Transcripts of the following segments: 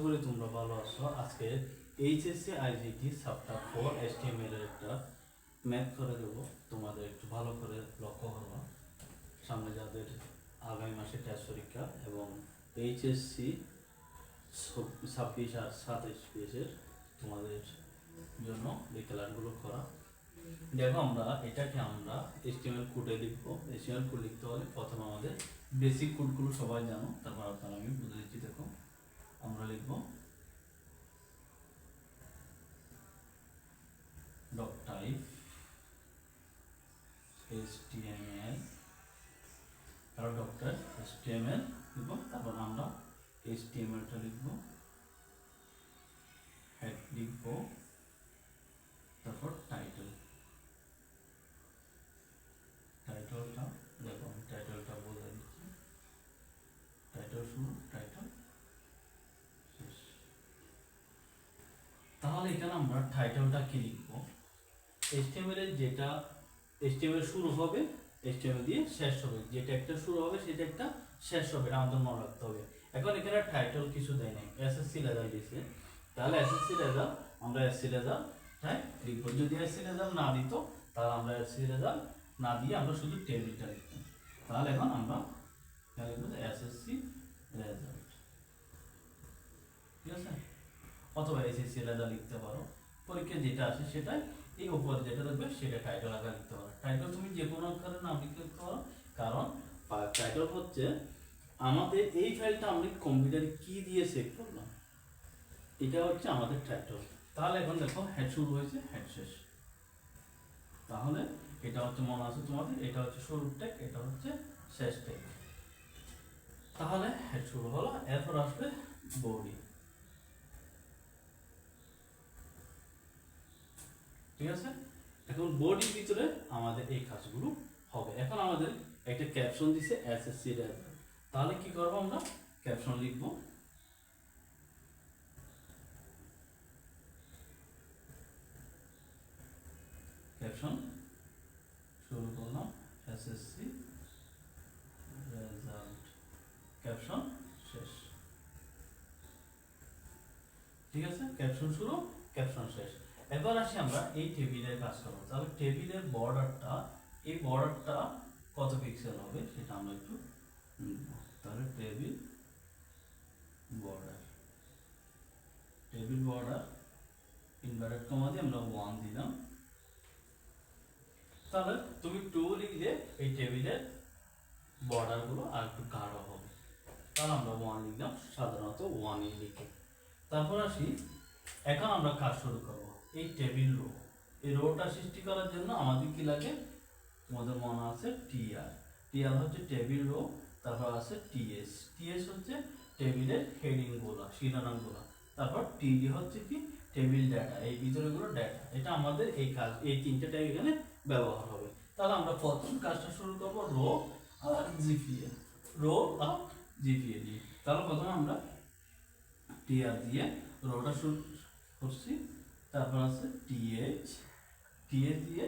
করি তোমরা ভালো আছো। আজকে এইচএসসি আইজিটি চ্যাপ্টার 4 HTML এর একটা ম্যাথ করে দেব। তোমাদের একটু ভালো করে লক্ষ্য করো, সামনে যাদের আগামী মাসে টেস্ট পরীক্ষা এবং এইচএসসি 26 আর 27 পেজের তোমাদের জন্য এই ক্লাসগুলো করা। দেখো এটাকে আমরা HTML কোডে লিখবো। HTML কোড লিখতে হলে প্রথমে আমাদের বেসিক কোডগুলো সবাই জানো, তারপর আপনারা আমি বুঝে দিচ্ছি। দেখো আমরা লিখবো ডক টাইপ HTML, তারপর ডক্টর HTML লিখবো, তারপর আমরা HTMLটা লিখবো, হেড লিখবো, তারপর টাইটেলটা দেখো আমি টাইটেলটা বলে দিচ্ছি। টাইটেল শুরু, টাইটেল শেষ। তাহলে এখানে আমরা টাইটেলটা কি লিখবো? HTML এর যেটা HTML শুরু হবে HTML দিয়ে শেষ হবে, যেটা একটা শুরু হবে সেটা একটা শেষ হবে, এটা আমাদের মনে রাখতে হবে। এখন এখানে টাইটেল কিছু দেয় নাই, এসএসসি রেজাল্ট দিয়েছে, তাহলে এসএসসি রেজাল্ট আমরা এসসি রেজাল্ট লিখবো। যদি এসসি রেজাল্ট না দিত তাহলে আমরা এসসি রেজাল্ট না দিয়ে আমরা শুধু টেবিলটা লিখতাম। তাহলে এখন আমরা লিখবো এসএসসি রেজাল্ট, ঠিক আছে? অথবা এসএসসি রেজাল্ট লিখতে পারো, পরীক্ষা যেটা আছে সেটাই এই উপরে যেটা দেখবে সেটা টাইটেল আকারে লিখতে পারো। টাইটেল তুমি যে কোনো আকারে নাম লিখতে পারো, কারণ টাইটেল হচ্ছে আমাদের এই ফাইলটা আমরা কম্পিউটারে কি দিয়ে সেভ করলাম, এটা হচ্ছে আমাদের টাইটেল। তাহলে এখন দেখো হেড শুরু হয়েছে, হেড শেষ। তাহলে এটা হচ্ছে মনে আছে তোমাদের, এটা হচ্ছে শুরুর ট্যাগ, এটা হচ্ছে শেষ ট্যাগ। তাহলে হেড শুরু হলো, এরপর আসবে বডি, ঠিক আছে? এখন বডির ভিতরে আমাদের এই কাজগুলো হবে। এখন আমাদের একটা ক্যাপশন দিছে এসএসসি রেজাল্ট, তাহলে কি করব? আমরা ক্যাপশন লিখব, ক্যাপশন শুরু করলাম এসএসসি রেজাল্ট, ক্যাপশন শেষ, ঠিক আছে? ক্যাপশন শুরু, ক্যাপশন শেষ। এবার আসি আমরা এই টেবিলের কাজ করবো। তাহলে টেবিলের বর্ডারটা, এই বর্ডারটা কত পিক্সেল হবে সেটা আমরা একটু লিখব। তাহলে table border, table border inverted comma দিয়ে আমরা 1 দিলাম। তাহলে তুমি 2 লিখলে এই টেবিলের বর্ডার গুলো আর একটু গাঢ় হবে, তাহলে আমরা 1 লিখলাম, সাধারণত 1 লিখে। তারপর আসি, এখন আমরা কাজ শুরু করব। এই টেবিল রো, এই রোটা সৃষ্টি করার জন্য আমাদের কি লাগে? তোমাদের মনে আছে টিআর, টিআর হচ্ছে টেবিল রো, তারপর আছে টিএস, টিএস হচ্ছে টেবিলের হেডিং গুলো, শিরোনাম গুলো, তারপর টিডি হচ্ছে কি টেবিল ডাটা, এই ভিতরে গুলো ডাটা। এটা আমাদের এই কাজ, এই তিনটে ট্যাগ এখানে ব্যবহার হবে। তাহলে আমরা প্রথম কাজটা শুরু করব রো আর জিপিএ, রো আর জিপিএ দিয়ে। তাহলে প্রথমে আমরা টিআর দিয়ে রোটা শুরু করছি, তারপর আছে টিএইচ, টিএইচ দিয়ে,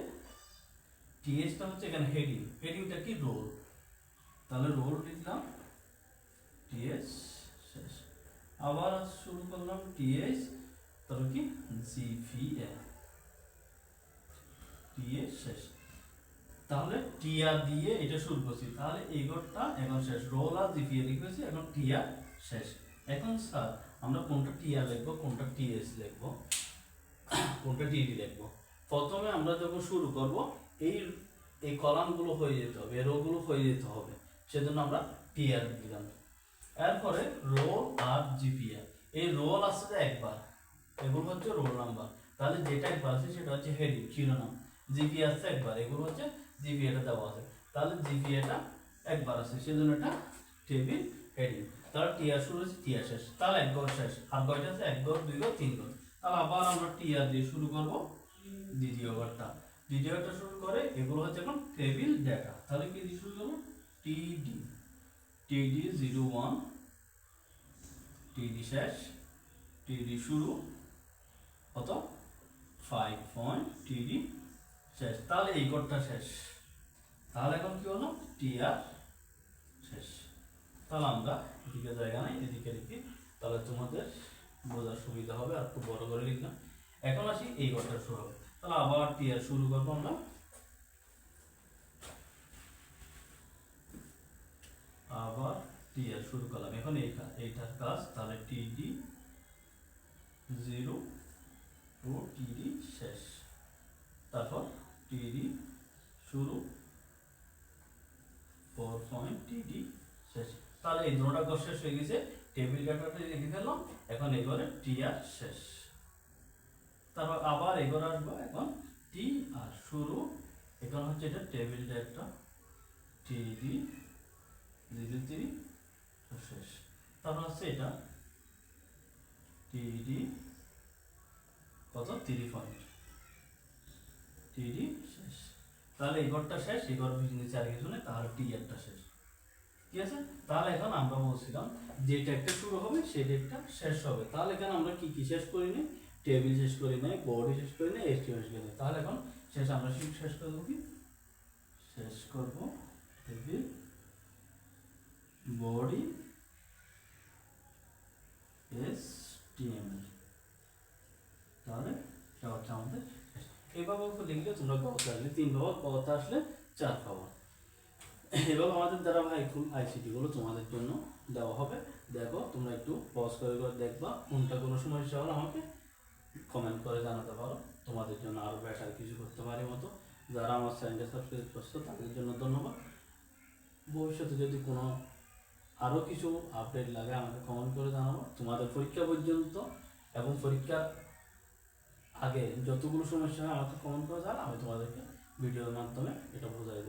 টিএইচটা হচ্ছে এখানে হেডিং, হেডিংটা কি রোল, তাহলে রোল লিখলাম, টিএইচ শেষ। আবার শুরু করলাম টিএইচ, তারপর কি জিপিএ, টিএইচ শেষ। তাহলে টিআর দিয়ে এটা শুরু করছি, তাহলে এই ঘরটা এখন শেষ, রোল আর জিপিএ লিখেছি, এখন টিআর শেষ। এখন স্যার আমরা কোনটা টিআর লিখবো, কোনটা টিএস লিখবো, কোনটা টিডি লিখবো? প্রথমে আমরা যখন শুরু করব এই এই কলামগুলো হয়ে যেতে হবে, এই রোগুলো হয়ে যেতে হবে, সেজন্য আমরা টিআর দিলাম। এরপরে রোল আর জিপিএ, এই রোল আসছে একবার, এগুলো হচ্ছে রোল নাম্বার, তাহলে যেটা একবার আছে সেটা হচ্ছে হেডিং, শিরোনাম। জিপিএ আসছে একবার, এগুলো হচ্ছে জিপিএটা দেওয়া আছে, তাহলে জিপিএটা একবার আছে, সেজন্য এটা টেবিল হেডিং। তাহলে টিআর শুরু হচ্ছে, টিআর শেষ, তাহলে এক ঘর শেষ। আর কয়টা আছে? 1 ঘর, 2 ঘর, 3 ঘর। তাহলে আবার আমরা টিআর দিয়ে শুরু করব দ্বিতীয় ঘরটা, দ্বিতীয় ঘরটা শুরু করে এগুলো হচ্ছে এখন টেবিল ডেটা, তাহলে কি দিয়ে শুরু করব? টিডি, টিডি 01, টিডি শেষ, টিডি শুরু কত 5 পয়েন্ট, টিডি শেষ। তাহলে এই ঘরটা শেষ, তাহলে এখন কি হলো? টিআর শেষ। তাহলে আমরা এদিকে জায়গা নাই, এদিকে লিখি। তাহলে তোমাদের বোঝার সুবিধা হবে, আর একটু বড় করে লিখলাম। এখন আসি এই ঘরটা শুরু হবে, তাহলে আবার টি আর শুরু করবো আমরা, আবার টি আর শুরু করলাম। এখন এইটার কাজ তাহলে টিডি 0 টু টিডি শেষ, তারপর টিডি শুরু 4 পয়েন্ট টিডি শেষ। তাহলে এই দুটোটা ঘর শেষ হয়ে গেছে, টেবিল ডাটাটা লিখে ফেললাম। এখন এই ঘরে টি আর শেষ, তারপর আবার এই ঘরে আসবো, এখন টি আর শুরু, এখন হচ্ছে এটা টেবিল ডাটা টিডি 0 3 শেষ, তারপর হচ্ছে এটা টিডি কত 3 পয়েন্ট টিডি শেষ। তাহলে এই ঘরটা শেষ, এই ঘর নিচে আর কিছু নেই, তাহলে টি একটা শেষ। ঠিক আছে, তাহলে এখন আমরা বলছিলাম যে ট্যাগটা শুরু হবে সেই ডেটটা শেষ হবে। তাহলে এখানে আমরা কি কি শেষ করি নি, টেবিল শেষ করি নাই, বডি শেষ করি নাই, এসটিএম শেষ করি নাই। তাহলে এখন শেষ আমরা শেষ করব কি, শেষ করব টেবিল বডি এসটিএমএল। তাহলে এটা হচ্ছে আমাদের শেষ। এইভাবে লিখলে তোমরা গত আসলে 3 পাবা, গত আসলে 4 পাবা। এভাবে আমাদের ধারাবাহিক আইসিটি গুলো তোমাদের জন্য দেওয়া হবে। দেখো তোমরা একটু পজ করে করে দেখবা, কোনটা কোনো সমস্যা হলে আমাকে কমেন্ট করে জানাতে পারো, তোমাদের জন্য আরো বেটার কিছু করতে পারি মতো। যারা আমার চ্যানেলটা সাবস্ক্রাইব করছো তাদের জন্য ধন্যবাদ। ভবিষ্যতে যদি কোনো আরো কিছু আপডেট লাগে আমাকে কমেন্ট করে জানাবো। তোমাদের পরীক্ষা পর্যন্ত এবং পরীক্ষার আগে যতগুলো সমস্যা হয় আমাকে কমেন্ট করে জানাও, আমি তোমাদেরকে ভিডিওর মাধ্যমে এটা বোঝাই